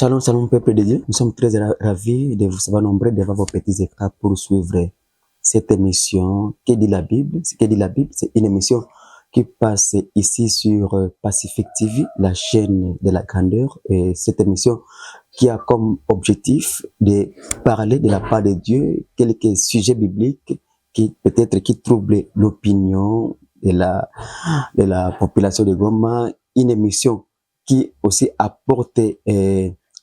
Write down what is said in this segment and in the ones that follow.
Shalom, shalom, peuple de Dieu. Nous sommes très ravis de vous savoir nombreux devant vos petits écrans pour suivre cette émission. Que dit la Bible? Ce que dit la Bible, c'est une émission qui passe ici sur Pacific TV, la chaîne de la grandeur. Et cette émission qui a comme objectif de parler de la part de Dieu quelques sujets bibliques qui peut-être qui troublent l'opinion de la population de Goma. Une émission qui aussi apporte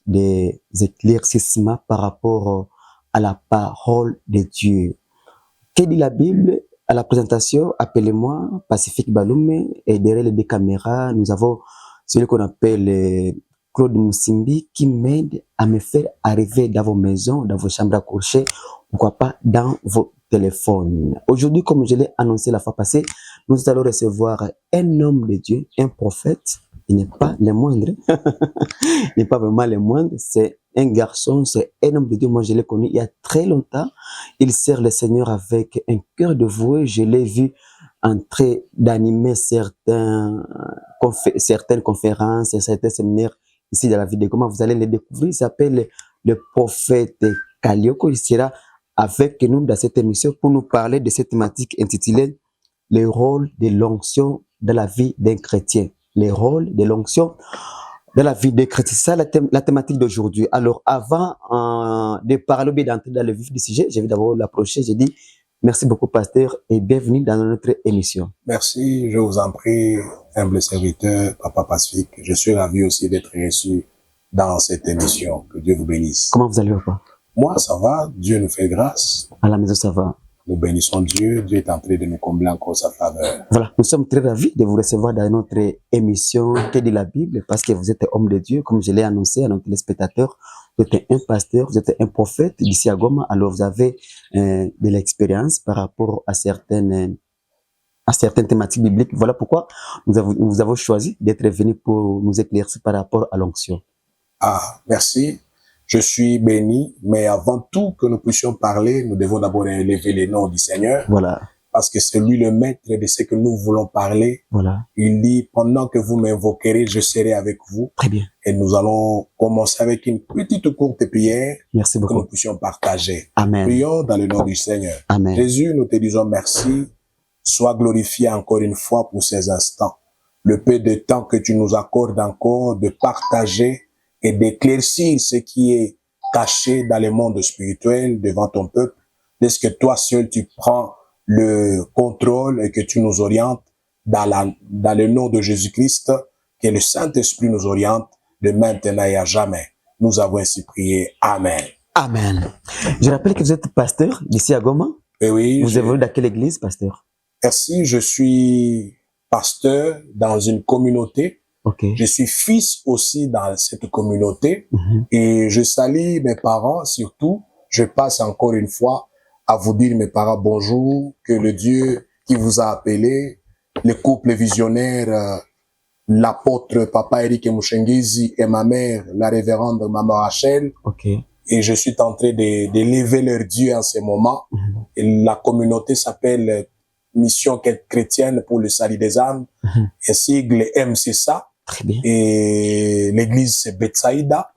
des éclaircissements par rapport à la parole de Dieu. Que dit la Bible? À la présentation, appelez-moi Pacifique Baloumé, et derrière les deux caméras, nous avons celui qu'on appelle Claude Moussimbi qui m'aide à me faire arriver dans vos maisons, dans vos chambres à coucher, pourquoi pas dans vos téléphones. Aujourd'hui, comme je l'ai annoncé la fois passée, nous allons recevoir un homme de Dieu, un prophète. Il n'est pas le moindre, il n'est pas vraiment le moindre, c'est un garçon, c'est un homme de Dieu. Moi, je l'ai connu il y a très longtemps. Il sert le Seigneur avec un cœur dévoué. Je l'ai vu en train d'animer certaines conférences, certains séminaires ici dans la ville de Goma. Vous allez le découvrir. Il s'appelle le prophète Kalioko. Il sera avec nous dans cette émission pour nous parler de cette thématique intitulée « Le rôle de l'onction dans la vie d'un chrétien ». Les rôles de l'onction dans la vie des chrétiens. C'est ça la thématique d'aujourd'hui. Alors, avant de parler, d'entrer dans le vif du sujet, je vais d'abord l'approcher. J'ai dit merci beaucoup, pasteur, et bienvenue dans notre émission. Merci, je vous en prie, humble serviteur, Papa Pacifique. Je suis ravi aussi d'être reçu dans cette émission. Que Dieu vous bénisse. Comment vous allez, papa? Moi, ça va. Dieu nous fait grâce. À la maison, ça va. Nous bénissons Dieu. Dieu est en train de nous combler encore sa faveur. Voilà, nous sommes très ravis de vous recevoir dans notre émission Que dit la Bible, parce que vous êtes homme de Dieu, comme je l'ai annoncé à nos téléspectateurs. Vous êtes un pasteur, vous êtes un prophète d'ici à Goma, alors vous avez de l'expérience par rapport à certaines thématiques bibliques. Voilà pourquoi nous avons choisi d'être venus pour nous éclaircir par rapport à l'onction. Ah, merci. Je suis béni, mais avant tout que nous puissions parler, nous devons d'abord élever les noms du Seigneur. Voilà. Parce que c'est lui le maître de ce que nous voulons parler. Voilà. Il dit, pendant que vous m'invoquerez, je serai avec vous. Très bien. Et nous allons commencer avec une petite courte prière. Merci beaucoup. Que nous puissions partager. Amen. Prions dans le nom du Seigneur. Amen. Jésus, nous te disons merci. Sois glorifié encore une fois pour ces instants. Le peu de temps que tu nous accordes encore de partager et d'éclaircir ce qui est caché dans le monde spirituel devant ton peuple. Est-ce que toi seul tu prends le contrôle et que tu nous orientes dans le nom de Jésus-Christ, que le Saint-Esprit nous oriente de maintenant et à jamais. Nous avons ainsi prié. Amen. Amen. Je rappelle que vous êtes pasteur d'ici à Goma. Et oui. Vous évoluez dans quelle église, pasteur? Merci, je suis pasteur dans une communauté. Okay. Je suis fils aussi dans cette communauté et je salue mes parents surtout. Je passe encore une fois à vous dire, mes parents, bonjour, que le Dieu qui vous a appelé, le couple visionnaire, l'apôtre Papa Eric Mouchengizi et ma mère, la révérende Maman Rachel. Okay. Et je suis en train d'élever leur Dieu en ce moment. Et la communauté s'appelle Mission chrétienne pour le salut des âmes, un sigle MCSA. Très bien. Et l'église c'est Betsaïda,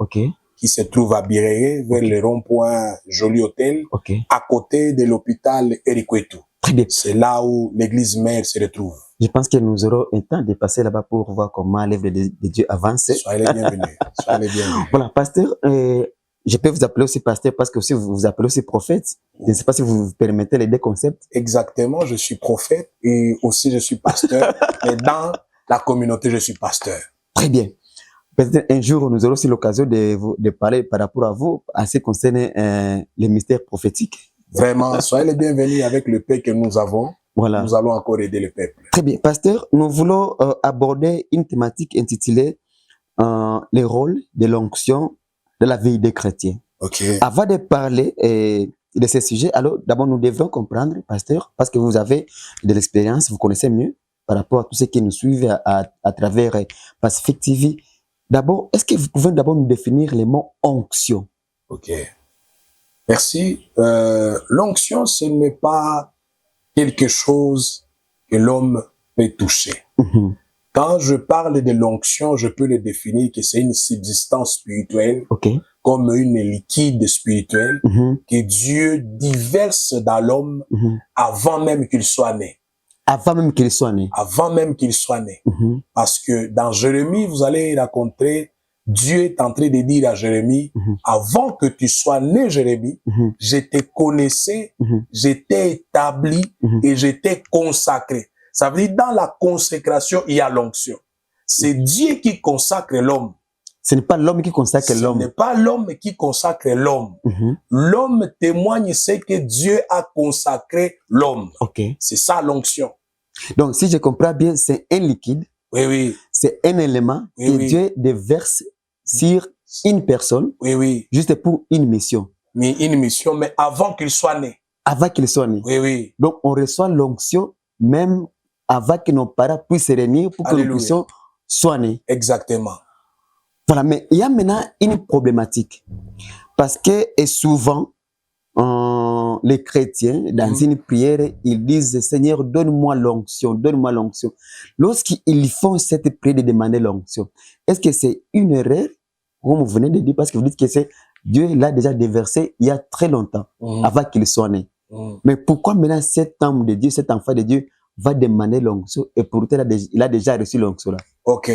qui se trouve à Birere, vers le rond-point Joli Hôtel, à côté de l'hôpital Erikwetu. Très bien. C'est là où l'église mère se retrouve. Je pense que nous aurons un temps de passer là-bas pour voir comment l'œuvre de Dieu avance. Soyez les bienvenus. Soyez les bienvenus. Voilà, pasteur, je peux vous appeler aussi pasteur parce que aussi vous vous appelez aussi prophète. Je ne sais pas si vous vous permettez les deux concepts. Exactement, je suis prophète et aussi je suis pasteur. Mais dans la communauté, je suis pasteur. Très bien. Peut-être un jour, nous aurons aussi l'occasion de parler par rapport à vous, en ce qui concerne les mystères prophétiques. Vraiment, soyez les bienvenus avec le paix que nous avons. Voilà. Nous allons encore aider le peuple. Très bien. Pasteur, nous voulons aborder une thématique intitulée les rôles de l'onction de la vie des chrétiens. Okay. Avant de parler de ce sujet, alors d'abord nous devrons comprendre, pasteur, parce que vous avez de l'expérience, vous connaissez mieux par rapport à tous ceux qui nous suivent à travers Pacific TV. D'abord, est-ce que vous pouvez d'abord nous définir les mots onction? Ok. Merci. L'onction, ce n'est pas quelque chose que l'homme peut toucher. Quand je parle de l'onction, je peux le définir que c'est une subsistance spirituelle, Ok. comme une liquide spirituelle Mhm. que Dieu déverse dans l'homme Mhm. avant même qu'il soit né. Avant même qu'il soit né. Avant même qu'il soit né. Mhm. Parce que dans Jérémie, vous allez rencontrer, Dieu est en train de dire à Jérémie, Mhm. avant que tu sois né, Jérémie, Mhm. je t'ai connaissé, Mhm. j'étais établi Mhm. et j'étais consacré. Ça veut dire, dans la consécration, il y a l'onction. C'est Dieu qui consacre l'homme. Ce n'est pas l'homme qui consacre Ce n'est l'homme. pas l'homme qui consacre l'homme. Mhm. L'homme témoigne ce que Dieu a consacré l'homme. Ok. C'est ça l'onction. Donc, si je comprends bien, c'est un liquide, Oui, oui, c'est un élément Oui, que oui. Dieu déverse sur une personne oui, oui. juste pour une mission, Mais une mission, mais avant qu'il soit né. avant qu'il soit né. Oui, oui. Donc, on reçoit l'onction même avant que nos parents puissent se réunir pour que Alléluia. nous puissions soient nés. Exactement. Voilà, mais il y a maintenant une problématique. Parce que et souvent, les chrétiens, dans Mhm. une prière, ils disent, Seigneur, donne-moi l'onction, donne-moi l'onction. Lorsqu'ils font cette prière de demander l'onction, est-ce que c'est une erreur, comme vous venez de dire, parce que vous dites que c'est Dieu l'a déjà déversé il y a très longtemps, Mhm. avant qu'il soit né. Mhm. Mais pourquoi maintenant cet homme de Dieu, cet enfant de Dieu, va demander l'onction et pourtant il a déjà reçu l'onction là? OK.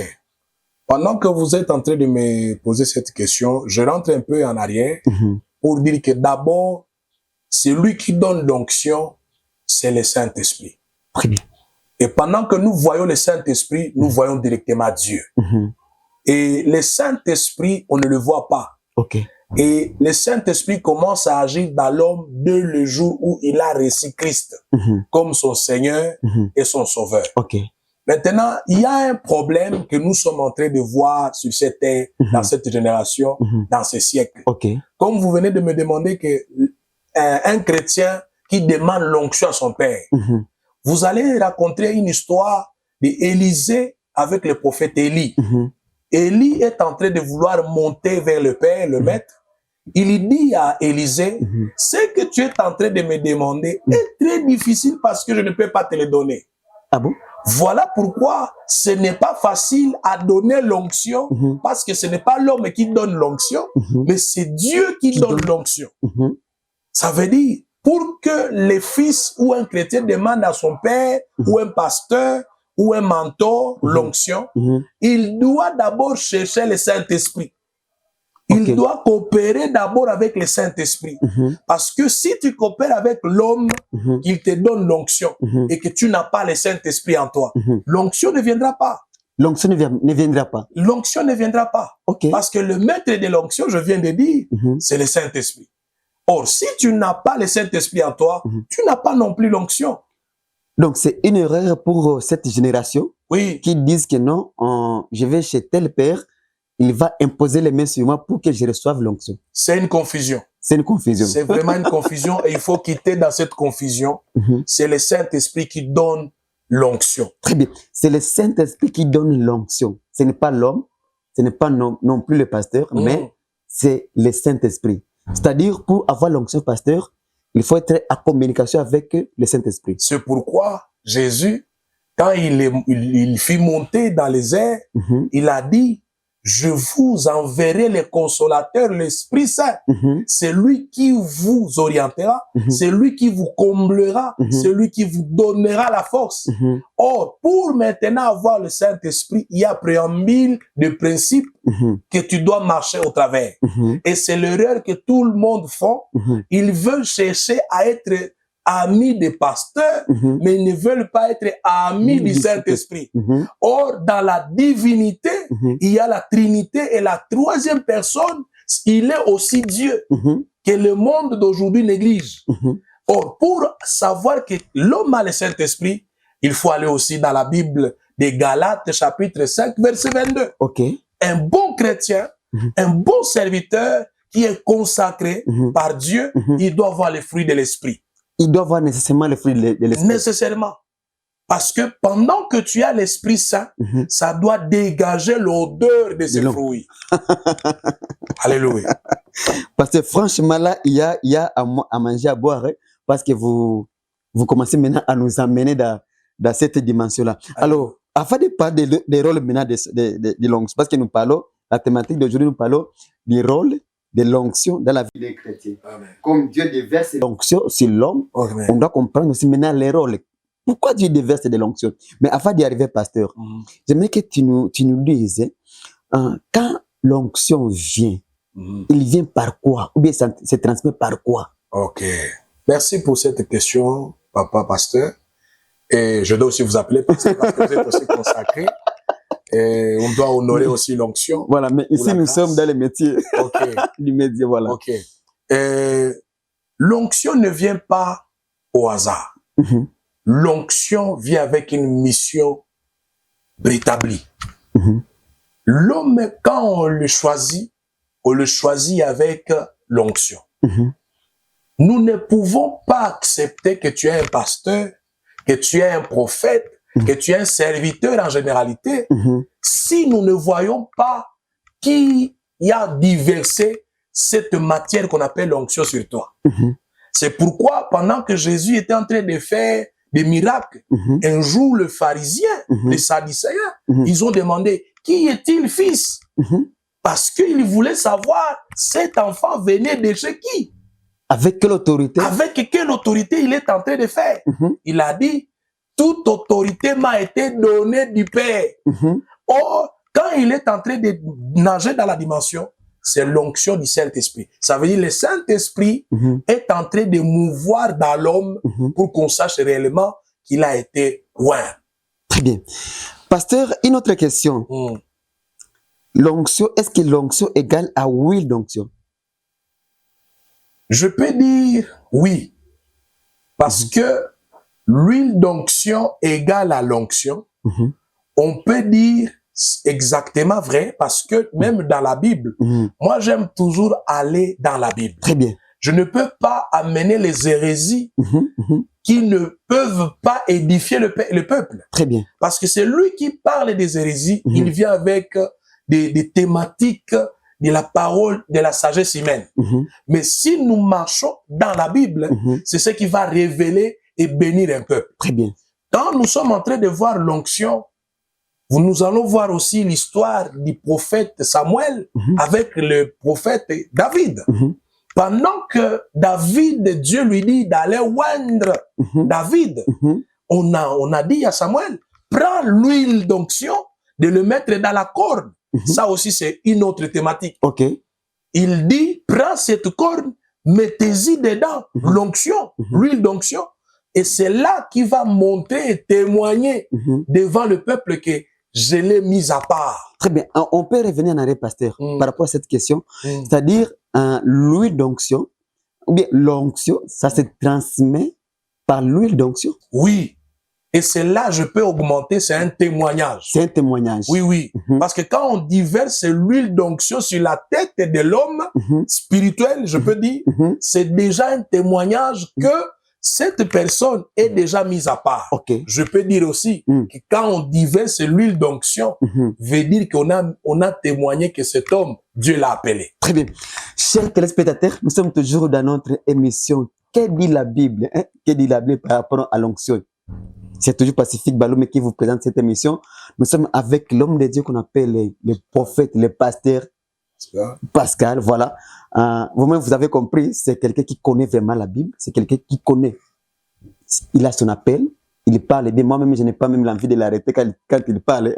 Pendant que vous êtes en train de me poser cette question, je rentre un peu en arrière Mhm. pour dire que d'abord, celui qui donne l'onction, c'est le Saint-Esprit. Très bien. Et pendant que nous voyons le Saint-Esprit, nous voyons directement Dieu. Mhm. Et le Saint-Esprit, on ne le voit pas. Ok. Et le Saint-Esprit commence à agir dans l'homme dès le jour où il a reçu Christ Mhm. comme son Seigneur Mhm. et son Sauveur. Ok. Maintenant, il y a un problème que nous sommes en train de voir sur cette terre, dans cette génération, dans ce siècle. Ok. Comme vous venez de me demander que un chrétien qui demande l'onction à son père, Mhm. vous allez raconter une histoire d'Élisée avec le prophète Élie. Mhm. Élie est en train de vouloir monter vers le Père, le Maître. Il dit à Élisée, Mhm. ce que tu es en train de me demander est très difficile parce que je ne peux pas te le donner. Ah bon? Voilà pourquoi ce n'est pas facile à donner l'onction, Mhm. parce que ce n'est pas l'homme qui donne l'onction, Mhm. mais c'est Dieu qui donne l'onction. Mhm. Ça veut dire, pour que les fils ou un chrétien demande à son père, ou un pasteur, ou un mentor l'onction, Mhm. il doit d'abord chercher le Saint-Esprit. Il Ok. doit coopérer d'abord avec le Saint-Esprit. Mhm. Parce que si tu coopères avec l'homme, Mhm. qu'il te donne l'onction, Mhm. et que tu n'as pas le Saint-Esprit en toi, Mhm. l'onction ne viendra pas. L'onction ne viendra pas. L'onction ne viendra pas. Ok. Parce que le maître de l'onction, je viens de dire, Mhm. c'est le Saint-Esprit. Or, si tu n'as pas le Saint-Esprit en toi, tu n'as pas non plus l'onction. Donc, c'est une erreur pour cette génération Oui, qui disent que non, je vais chez tel père, il va imposer les mains sur moi pour que je reçoive l'onction. c'est une confusion. C'est une confusion. C'est vraiment une confusion et il faut quitter dans cette confusion. Mhm. C'est le Saint-Esprit qui donne l'onction. Très bien. C'est le Saint-Esprit qui donne l'onction. Ce n'est pas l'homme, ce n'est pas non plus le pasteur, mais c'est le Saint-Esprit. C'est-à-dire, pour avoir l'onction pasteur, il faut être en communication avec le Saint-Esprit. C'est pourquoi Jésus, quand il fit monter dans les airs, Mhm. il a dit, je vous enverrai le consolateur, l'Esprit Saint. Mhm. C'est lui qui vous orientera, Mhm. c'est lui qui vous comblera, Mhm. c'est lui qui vous donnera la force. Mhm. Or, pour maintenant avoir le Saint-Esprit, il y a préambule de principes Mhm. que tu dois marcher au travers. Mhm. Et c'est l'erreur que tout le monde fait. Mhm. Ils veulent chercher à être amis des pasteurs, Mhm. mais ils ne veulent pas être amis du Du Saint-Esprit. Mhm. Or, dans la divinité, Mhm. il y a la Trinité et la troisième personne, il est aussi Dieu, Mhm. que le monde d'aujourd'hui néglige. Mhm. Or, pour savoir que l'homme a le Saint-Esprit, il faut aller aussi dans la Bible des Galates, chapitre 5, verset 22. Ok. Un bon chrétien, Mhm. un bon serviteur qui est consacré Mhm. par Dieu, Mhm. il doit avoir les fruits de l'Esprit. Il doit avoir nécessairement le fruit de l'esprit. Nécessairement. Parce que pendant que tu as l'Esprit Saint, Mhm. ça doit dégager l'odeur de ces l'homme. fruits. Alléluia. Parce que franchement, là, il y a à manger, à boire, hein, parce que vous commencez maintenant à nous amener dans cette dimension-là. Alors, Afin de parler des rôles maintenant de l'onction, parce que nous parlons, la thématique d'aujourd'hui, nous parlons du rôle de l'onction dans la vie des chrétiens. Amen. Comme Dieu déverse l'onction sur l'homme, Amen. on doit comprendre aussi maintenant les rôles. Pourquoi Dieu déverse de l'onction? Mais avant d'y arriver, pasteur, j'aimerais que tu nous dises, quand l'onction vient, il vient par quoi? Ou bien ça se transmet par quoi? Ok. Merci pour cette question, papa pasteur. Et je dois aussi vous appeler pasteur parce que vous êtes aussi consacré. Et on doit honorer aussi l'onction. Voilà, mais ici nous sommes dans les métiers du métier, voilà. Ok. L'onction ne vient pas au hasard. L'onction vient avec une mission préétablie. L'homme, quand on le choisit avec l'onction. Nous ne pouvons pas accepter que tu es un pasteur, que tu es un prophète, que tu es un serviteur en généralité, si nous ne voyons pas qui a déversé cette matière qu'on appelle l'onction sur toi. C'est pourquoi, pendant que Jésus était en train de faire des miracles, un jour, le pharisien, les sadducéens, ils ont demandé, qui est-il fils? Parce qu'ils voulaient savoir, cet enfant venait de chez qui? Avec quelle autorité? Avec quelle autorité il est en train de faire? Il a dit, toute autorité m'a été donnée du Père. Or, quand il est en train de nager dans la dimension, c'est l'onction du Saint-Esprit. Ça veut dire que le Saint-Esprit est en train de mouvoir dans l'homme pour qu'on sache réellement qu'il a été oint. Très bien. Pasteur, une autre question. L'onction, est-ce que l'onction égale à huile d'onction? Je peux dire oui. Parce que l'huile d'onction égale à l'onction. On peut dire exactement vrai parce que même dans la Bible, moi j'aime toujours aller dans la Bible. Très bien. Je ne peux pas amener les hérésies qui ne peuvent pas édifier le peuple. Très bien. Parce que c'est lui qui parle des hérésies, il vient avec des thématiques de la parole, de la sagesse humaine. Mais si nous marchons dans la Bible, c'est ce qui va révéler et bénir un peuple. Très bien. Quand nous sommes en train de voir l'onction, nous allons voir aussi l'histoire du prophète Samuel avec le prophète David. Pendant que David, Dieu lui dit d'aller oindre David, on a dit à Samuel, prends l'huile d'onction, de le mettre dans la corne. Ça aussi, c'est une autre thématique. Il dit, prends cette corne, mettez-y dedans l'onction, l'huile d'onction. Et c'est là qu'il va monter et témoigner devant le peuple que je l'ai mis à part. Très bien. On peut revenir en arrière, pasteur, par rapport à cette question. C'est-à-dire, l'huile d'onction, ou bien l'onction, ça se transmet par l'huile d'onction? Oui. Et c'est là, je peux augmenter, c'est un témoignage. C'est un témoignage. Oui, oui. Parce que quand on diverse l'huile d'onction sur la tête de l'homme spirituel, je peux dire, c'est déjà un témoignage que cette personne est déjà mise à part. Je peux dire aussi que quand on diverse l'huile d'onction, veut dire qu'on a témoigné que cet homme, Dieu l'a appelé. Très bien. Chers téléspectateurs, nous sommes toujours dans notre émission. Que dit la Bible? Que dit la Bible par rapport à l'onction? C'est toujours Pacifique Balomé qui vous présente cette émission. Nous sommes avec l'homme de Dieu qu'on appelle le prophète, le pasteur Pascal, voilà. Vous-même, vous avez compris, c'est quelqu'un qui connaît vraiment la Bible, c'est quelqu'un qui connaît. Il a son appel, il parle bien. Moi-même, je n'ai pas même l'envie de l'arrêter quand il parle.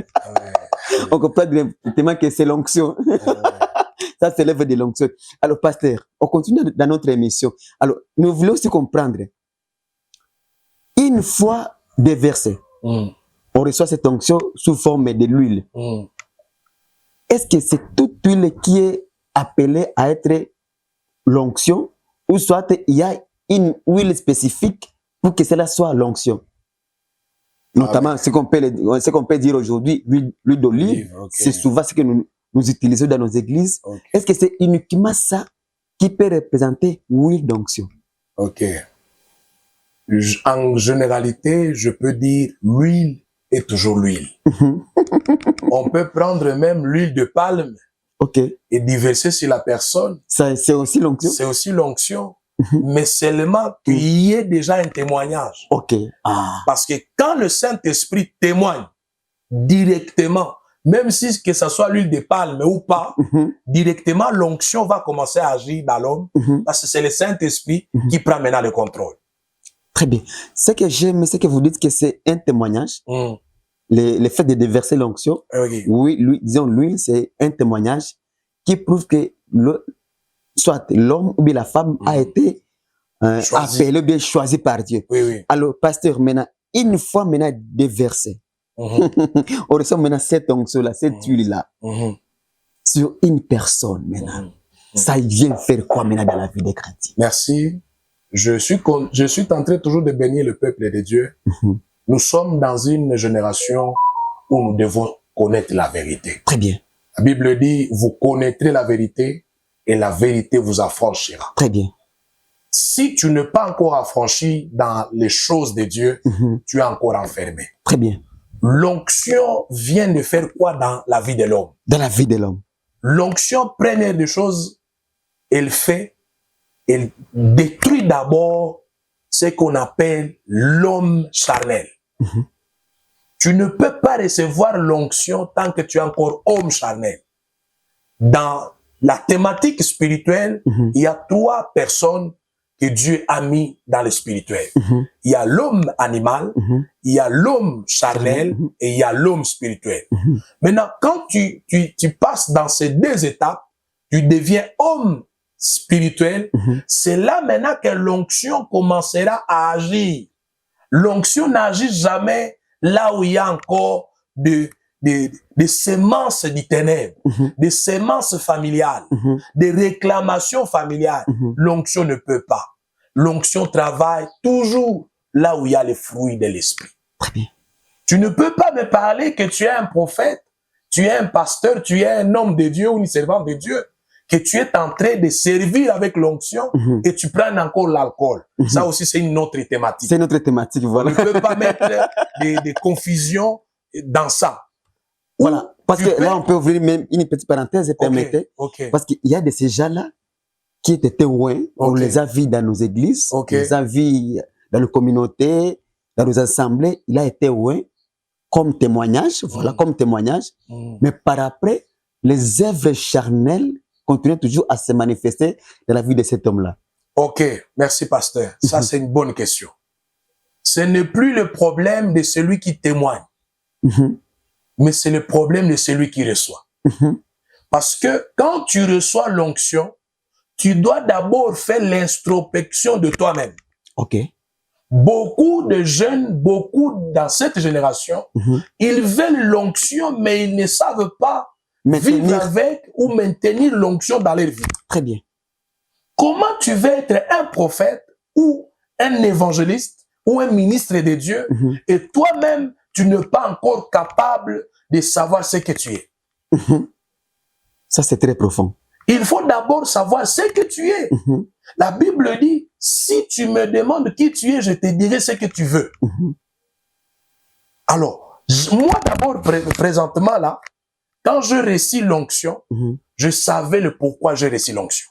On comprend directement que c'est l'onction. Ça s'élève de l'onction. Alors, pasteur, on continue dans notre émission. Alors, nous voulons aussi comprendre. Une fois déversé, on reçoit cette onction sous forme de l'huile. Est-ce que c'est toute huile qui est appelée à être l'onction ou soit il y a une huile spécifique pour que cela soit l'onction? Notamment, ce qu'on peut dire aujourd'hui, l'huile d'olive, c'est souvent ce que nous utilisons dans nos églises. Est-ce que c'est uniquement ça qui peut représenter l'huile d'onction? En généralité, je peux dire l'huile est toujours l'huile. On peut prendre même l'huile de palme et déverser sur la personne. C'est aussi l'onction? C'est aussi l'onction, mais seulement qu'il y ait déjà un témoignage. Parce que quand le Saint-Esprit témoigne, directement, même si que ce soit l'huile de palme ou pas, directement, l'onction va commencer à agir dans l'homme, parce que c'est le Saint-Esprit qui prend maintenant le contrôle. Très bien. Ce que j'aime, c'est que vous dites que c'est un témoignage. Le fait de déverser l'onction, oui, disons l'huile, c'est un témoignage qui prouve que soit l'homme ou bien la femme a été appelé ou bien choisi par Dieu. Alors, pasteur, maintenant, une fois maintenant déversé, on reçoit maintenant cette onction-là, cette huile-là, sur une personne maintenant. Ça vient faire quoi maintenant dans la vie des chrétiens? Merci. Je suis tenté toujours de bénir le peuple de Dieu. Nous sommes dans une génération où nous devons connaître la vérité. Très bien. La Bible dit, vous connaîtrez la vérité et la vérité vous affranchira. Très bien. Si tu n'es pas encore affranchi dans les choses de Dieu, tu es encore enfermé. Très bien. L'onction vient de faire quoi dans la vie de l'homme? Dans la vie de l'homme. L'onction, première des choses, elle détruit d'abord ce qu'on appelle l'homme charnel. Tu ne peux pas recevoir l'onction tant que tu es encore homme charnel. Dans la thématique spirituelle, il y a 3 personnes que Dieu a mis dans le spirituel. Il y a l'homme animal, il y a l'homme charnel et il y a l'homme spirituel. Maintenant, quand tu passes dans ces 2 étapes, tu deviens homme spirituel, c'est là maintenant que l'onction commencera à agir. L'onction n'agit jamais là où il y a encore des semences du ténèbre, des semences familiales, des réclamations familiales. L'onction ne peut pas. L'onction travaille toujours là où il y a les fruits de l'esprit. Très bien. Tu ne peux pas me parler que tu es un prophète, tu es un pasteur, tu es un homme de Dieu ou une servante de Dieu, que tu es en train de servir avec l'onction et tu prends encore l'alcool. Ça aussi, c'est une autre thématique. C'est une autre thématique, voilà. On ne peut pas mettre des confusions dans ça. Voilà. Parce que là, on peut ouvrir même une petite parenthèse, permettez. Parce qu'il y a de ces gens-là qui étaient témoins. On les a vus dans nos églises, on les a vus dans nos communautés, dans nos assemblées. Il a été témoin comme témoignage, voilà, comme témoignage. Mais par après, les œuvres charnelles continuent toujours à se manifester dans la vie de cet homme-là. Ok, merci pasteur. Ça, c'est une bonne question. Ce n'est plus le problème de celui qui témoigne, mais c'est le problème de celui qui reçoit. Parce que quand tu reçois l'onction, tu dois d'abord faire l'introspection de toi-même. Ok. Beaucoup de jeunes, beaucoup dans cette génération, ils veulent l'onction, mais ils ne savent pas vivre avec ou maintenir l'onction dans leur vie. Très bien. Comment tu veux être un prophète ou un évangéliste ou un ministre de Dieu et toi-même, tu n'es pas encore capable de savoir ce que tu es? Ça, c'est très profond. Il faut d'abord savoir ce que tu es. La Bible dit, si tu me demandes qui tu es, je te dirai ce que tu veux. Alors, moi d'abord, présentement là, quand je reçus l'onction, je savais le pourquoi j'ai reçu l'onction.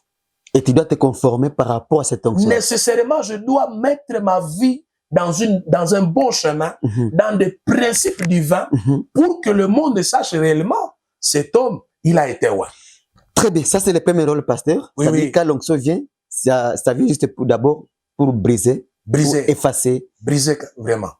Et tu dois te conformer par rapport à cette onction. Nécessairement, je dois mettre ma vie dans un bon chemin, dans des principes divins, pour que le monde sache réellement, cet homme, il a été ouais. Très bien, ça c'est le premier rôle, pasteur. Oui, ça veut dire quand l'onction vient, ça vient juste d'abord pour briser, pour effacer. Briser, vraiment.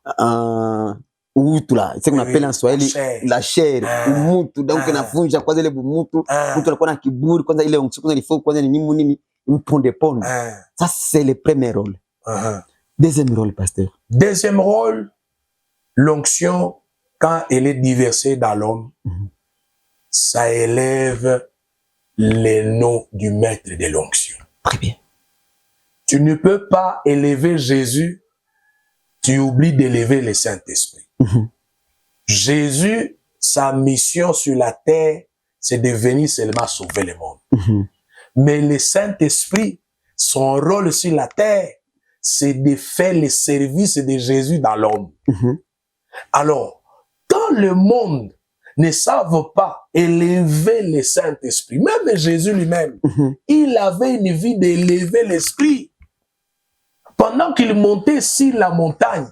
Ou tout là, c'est qu'on appelle en Swahili la chair, umutu, donc on a fouillé, j'ai croisé les umutu, mutu la kiburi, quand il est onction, quand il faut, quand il est nini, il prend des ponts. Ça c'est le premier rôle. Deuxième rôle, pasteur. Deuxième rôle, l'onction, quand elle est déversée dans l'homme, ça élève les noms du maître de l'onction. Très bien. Tu ne peux pas élever Jésus, tu oublies d'élever le Saint-Esprit. Jésus, sa mission sur la terre, c'est de venir seulement sauver le monde. Mais le Saint-Esprit, son rôle sur la terre, c'est de faire le service de Jésus dans l'homme. Alors, quand le monde ne savent pas élever le Saint-Esprit, même Jésus lui-même, il avait une vie d'élever l'Esprit. Pendant qu'il montait sur la montagne,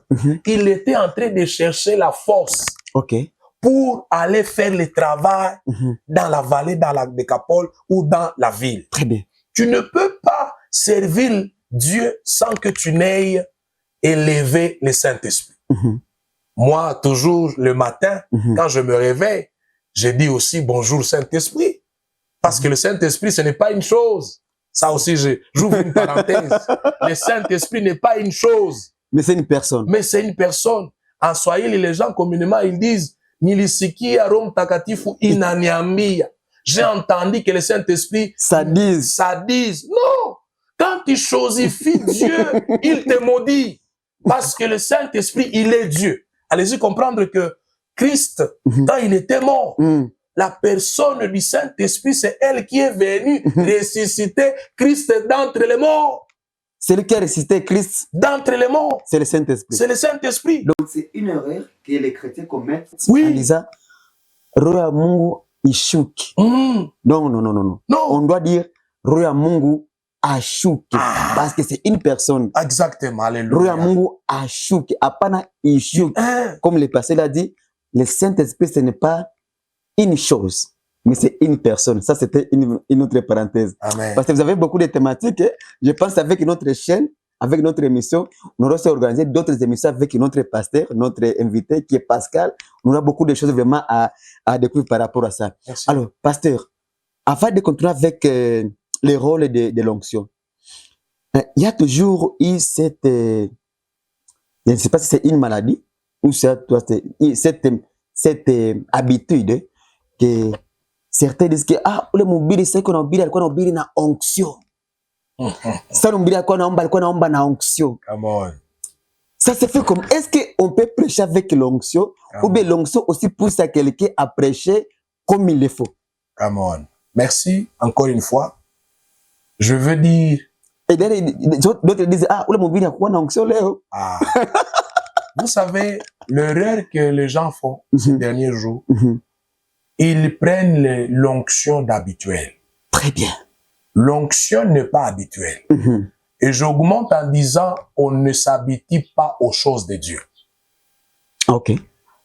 il était en train de chercher la force pour aller faire le travail dans la vallée, dans la Décapole ou dans la ville. Très bien. Tu ne peux pas servir Dieu sans que tu n'aies élevé le Saint-Esprit. Moi, toujours le matin, quand je me réveille, je dis aussi bonjour Saint-Esprit. Parce que le Saint-Esprit, ce n'est pas une chose. Ça aussi, j'ouvre une parenthèse. Le Saint-Esprit n'est pas une chose. Mais c'est une personne. Mais c'est une personne. En Swahili, les gens communément, ils disent Nilisikia Roho Mtakatifu inaniambia. J'ai entendu que le Saint-Esprit Ça dit. ça dise. Non! Quand tu chosifies Dieu, il te maudit. Parce que le Saint-Esprit, il est Dieu. Allez-y comprendre que Christ, quand il était mort, la personne du Saint-Esprit, c'est elle qui est venue ressusciter Christ d'entre les morts. Celui qui a ressuscité Christ, d'entre les morts, c'est le Saint-Esprit. c'est le Saint-Esprit. Donc c'est une erreur que les chrétiens commettent Oui. en disant Roho ya Mungu ishuki. Non, non, non, non, non. Non. On doit dire Roho ya Mungu ashuki. Parce que c'est une personne. Exactement, Roho ya alléluia. Mungu ashuki. Apana ishuki. Comme le pasteur l'a dit, le Saint-Esprit, ce n'est pas une chose, mais c'est une personne. Ça, c'était une autre parenthèse. Amen. Parce que vous avez beaucoup de thématiques. Je pense avec notre chaîne, avec notre émission, on aura aussi organisé d'autres émissions avec notre pasteur, notre invité qui est Pascal. On aura beaucoup de choses vraiment à découvrir par rapport à ça. Merci. Alors, pasteur, avant de continuer avec les rôles de l'onction, il y a toujours eu cette, je ne sais pas si c'est une maladie ou cette habitude que certains disent que ule mubiri sasa kuna mubiri alikuwa na mubiri na onction. Sasa mubiri alikuwa naomba na onction. Come on. Ça se fait comme, est-ce qu'on peut prêcher avec l'onction ou bien l'onction aussi pousse à quelqu'un à prêcher comme il le faut? Come on. Merci encore une fois. Je veux dire. Et d'autres disent ule mubiri alikuwa na onction leo. Vous savez, l'erreur que les gens font ces derniers jours, ils prennent l'onction d'habituel. Très bien. L'onction n'est pas habituelle. Et j'augmente en disant, on ne s'habitue pas aux choses de Dieu. Ok.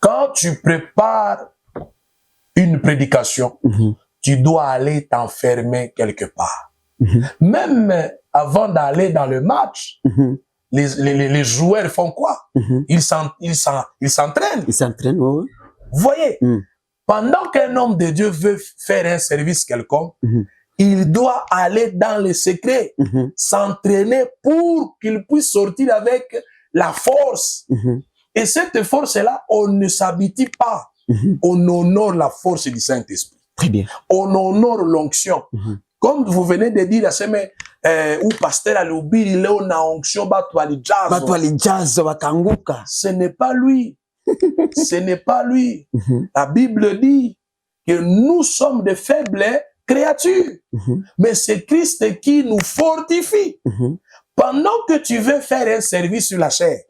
Quand tu prépares une prédication, tu dois aller t'enfermer quelque part. Même avant d'aller dans le match, les joueurs font quoi? Ils s'entraînent. Ils s'entraînent, oui. Vous voyez? Pendant qu'un homme de Dieu veut faire un service quelconque, il doit aller dans le secret, s'entraîner pour qu'il puisse sortir avec la force. Et cette force-là, on ne s'habitue pas. On honore la force du Saint-Esprit. Très bien. On honore l'onction. Comme vous venez de dire, ou pasteur alubiri leo na onction batu alijazo wakanguka. Ce n'est pas lui. Ce n'est pas lui. La Bible dit que nous sommes de faibles créatures. Mais c'est Christ qui nous fortifie. Pendant que tu veux faire un service sur la chair,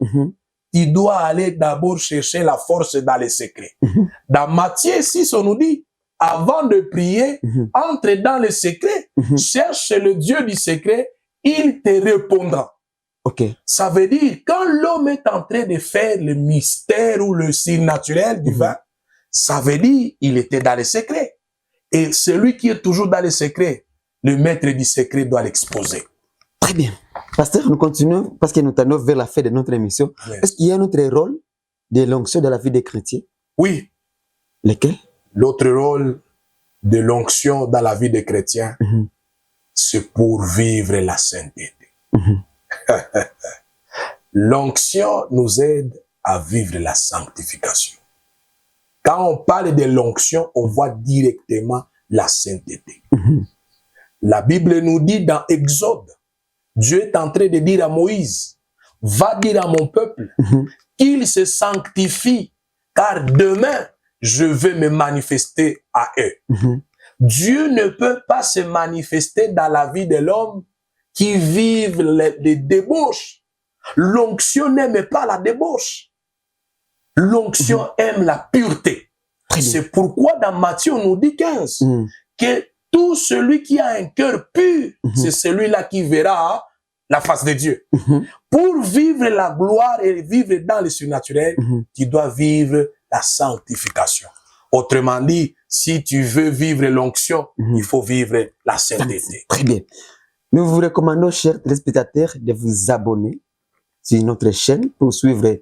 tu dois aller d'abord chercher la force dans les secrets. Dans Matthieu 6, on nous dit, avant de prier, entre dans le secret, cherche le Dieu du secret, il te répondra. Okay. Ça veut dire, quand l'homme est en train de faire le mystère ou le surnaturel du vin, ça veut dire, il était dans le secret. Et celui qui est toujours dans le secret, le maître du secret doit l'exposer. Très bien. Pasteur, nous continuons parce que nous allons vers la fin de notre émission. Oui. Est-ce qu'il y a un autre rôle de l'onction dans la vie des chrétiens? Oui. Lequel? L'autre rôle de l'onction dans la vie des chrétiens, c'est pour vivre la sainteté. L'onction nous aide à vivre la sanctification. Quand on parle de l'onction, on voit directement la sainteté. La Bible nous dit dans Exode, Dieu est en train de dire à Moïse, va dire à mon peuple qu'il se sanctifie, car demain, je vais me manifester à eux. Dieu ne peut pas se manifester dans la vie de l'homme qui vivent les débauches. L'onction n'aime pas la débauche. L'onction aime la pureté. C'est pourquoi dans Matthieu, on nous dit 15, que tout celui qui a un cœur pur, c'est celui-là qui verra la face de Dieu. Pour vivre la gloire et vivre dans le surnaturel, tu dois vivre la sanctification. Autrement dit, si tu veux vivre l'onction, il faut vivre la sainteté. Très bien. Nous vous recommandons, chers téléspectateurs, de vous abonner sur notre chaîne pour suivre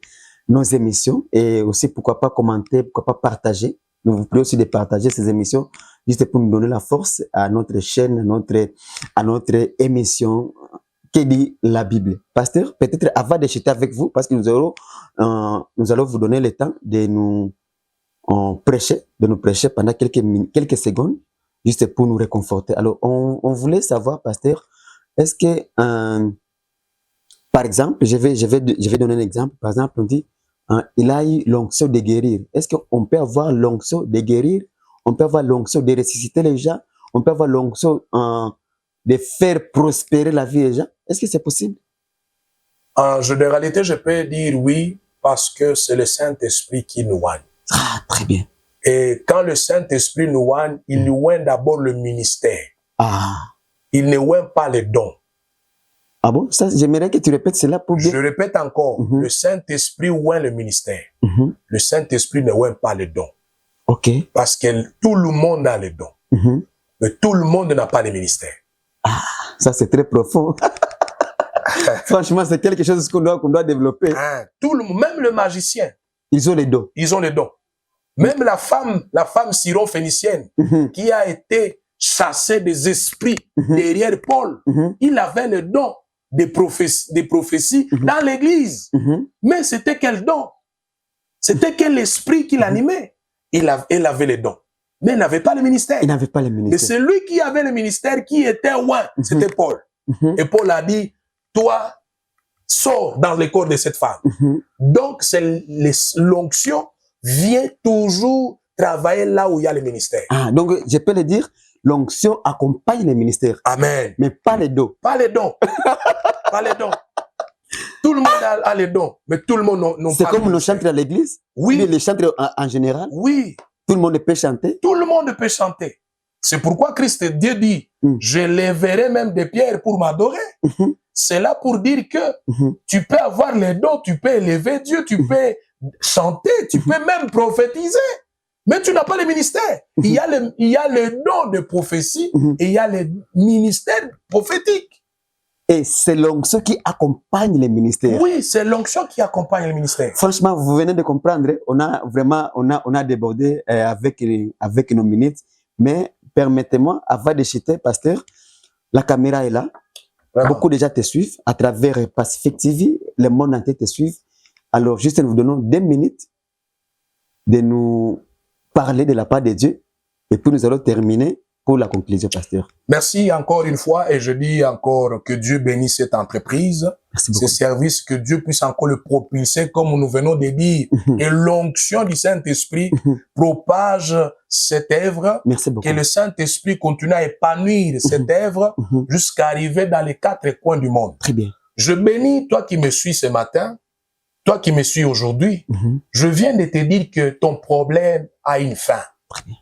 nos émissions et aussi, pourquoi pas commenter, pourquoi pas partager. Nous vous prions aussi de partager ces émissions juste pour nous donner la force à notre chaîne, à notre émission que dit la Bible. Pasteur, peut-être avant de chuter avec vous, parce que nous allons vous donner le temps de nous prêcher pendant quelques secondes, juste pour nous réconforter. Alors, on voulait savoir, pasteur, est-ce que, par exemple, je vais donner un exemple. Par exemple, on dit, il a eu l'onction de guérir. Est-ce qu'on peut avoir l'onction de guérir? On peut avoir l'onction de ressusciter les gens? On peut avoir l'onction de faire prospérer la vie des gens? Est-ce que c'est possible? En généralité, je peux dire oui, parce que c'est le Saint-Esprit qui nous oigne. Ah, très bien. Et quand le Saint-Esprit nous oigne, il nous oigne d'abord le ministère. Ah. Il ne oigne pas les dons. Ah bon? Ça, j'aimerais que tu répètes cela pour bien. Je répète encore, le Saint-Esprit oigne le ministère. Le Saint-Esprit ne oigne pas les dons. Ok. Parce que tout le monde a les dons. Mais tout le monde n'a pas les ministères. Ah, ça c'est très profond. Franchement, c'est quelque chose qu'on doit développer. Tout le monde, même le magicien. Ils ont les dons. Ils ont les dons. Même la femme syro-phénicienne qui a été chassée des esprits derrière Paul, il avait le don des prophéties dans l'église. Mais c'était quel don? C'était quel esprit qui l'animait? Elle avait les dons. Mais elle n'avait pas le ministère. Il n'avait pas le ministère. Et celui qui avait le ministère, qui était oint, c'était Paul. Et Paul a dit, toi, sors dans le corps de cette femme. Donc, l'onction vient toujours travailler là où il y a le ministère. Ah, donc, je peux le dire, l'onction accompagne le ministère. Amen. Mais pas les dons. Pas les dons. Pas les dons. Tout le monde a les dons, mais tout le monde n'a pas. C'est comme nos chantres à l'église? Oui. Mais les chantres en général? Oui. Tout le monde peut chanter? Tout le monde peut chanter. C'est pourquoi Christ, Dieu dit, je lèverai même des pierres pour m'adorer. C'est là pour dire que tu peux avoir les dons, tu peux élever Dieu, tu peux chanter, tu peux même prophétiser. Mais tu n'as pas le ministère. Il y a le don de prophétie et il y a le ministère prophétique. Et c'est l'onction qui accompagne les ministères. Oui, c'est l'onction qui accompagne le ministère. Franchement, vous venez de comprendre, on a débordé avec nos minutes. Mais permettez-moi, avant de chuter, pasteur, la caméra est là. Vraiment. Beaucoup déjà te suivent à travers Pacific TV, le monde entier te suit. Alors, juste nous vous donnons 2 minutes de nous parler de la part de Dieu. Et puis nous allons terminer pour la conclusion, pasteur. Merci encore une fois et je dis encore que Dieu bénisse cette entreprise, ce service, que Dieu puisse encore le propulser comme nous venons de dire. Et l'onction du Saint-Esprit propage cette œuvre. Merci beaucoup. Que le Saint-Esprit continue à épanouir cette œuvre jusqu'à arriver dans les 4 coins du monde. Très bien. Je bénis toi qui me suis ce matin, toi qui me suis aujourd'hui. Je viens de te dire que ton problème a une fin. Très bien.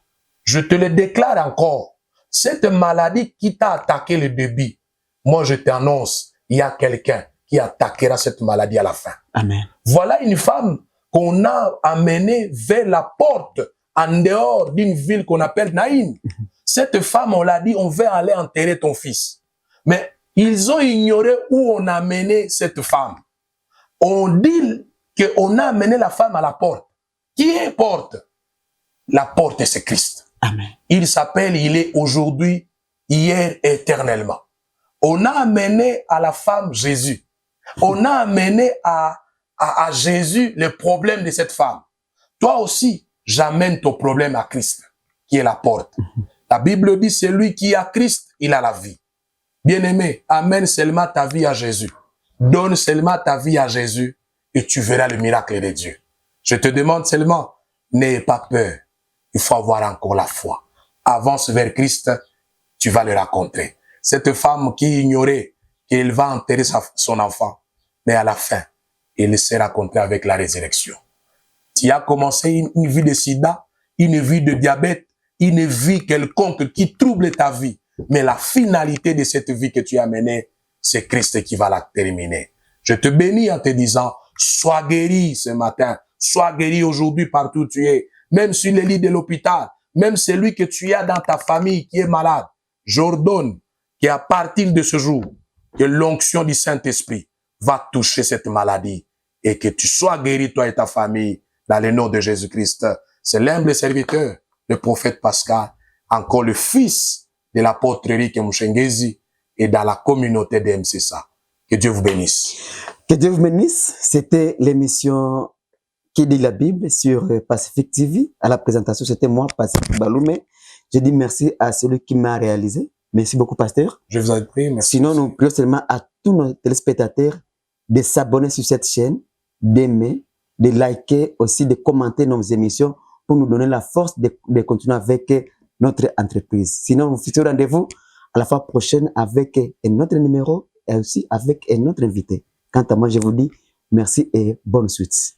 Je te le déclare encore. Cette maladie qui t'a attaqué le début, moi je t'annonce, il y a quelqu'un qui attaquera cette maladie à la fin. Amen. Voilà une femme qu'on a amenée vers la porte en dehors d'une ville qu'on appelle Naïm. Cette femme, on l'a dit, on va aller enterrer ton fils. Mais ils ont ignoré où on a amené cette femme. On dit qu'on a amené la femme à la porte. Qui est porte? La porte, c'est Christ. Amen. Il est aujourd'hui, hier, éternellement. On a amené à la femme Jésus. On a amené à Jésus le problème de cette femme. Toi aussi, j'amène ton problème à Christ, qui est la porte. La Bible dit, celui qui a Christ, il a la vie. Bien-aimé, amène seulement ta vie à Jésus. Donne seulement ta vie à Jésus et tu verras le miracle de Dieu. Je te demande seulement, n'aie pas peur. Il faut avoir encore la foi. Avance vers Christ, tu vas le rencontrer. Cette femme qui ignorait qu'elle va enterrer son enfant, mais à la fin, elle s'est rencontrée avec la résurrection. Tu as commencé une vie de sida, une vie de diabète, une vie quelconque qui trouble ta vie. Mais la finalité de cette vie que tu as menée, c'est Christ qui va la terminer. Je te bénis en te disant, sois guéri ce matin, sois guéri aujourd'hui partout où tu es. Même sur les lits de l'hôpital, même celui que tu as dans ta famille qui est malade, j'ordonne qu'à partir de ce jour, que l'onction du Saint-Esprit va toucher cette maladie et que tu sois guéri, toi et ta famille, dans le nom de Jésus-Christ. C'est l'humble serviteur, le prophète Pascal, encore le fils de l'apôtre Eric Mouchengezi et dans la communauté de MCSA. Que Dieu vous bénisse. Que Dieu vous bénisse. C'était l'émission qui dit la Bible sur Pacific TV. À la présentation, c'était moi, Pacific Baloumé. Je dis merci à celui qui m'a réalisé. Merci beaucoup, pasteur. Je vous en prie. Merci. Sinon, nous prions seulement à tous nos téléspectateurs de s'abonner sur cette chaîne, d'aimer, de liker, aussi de commenter nos émissions pour nous donner la force de continuer avec notre entreprise. Sinon, nous fixons rendez-vous à la fois prochaine avec un autre numéro et aussi avec un autre invité. Quant à moi, je vous dis merci et bonne suite.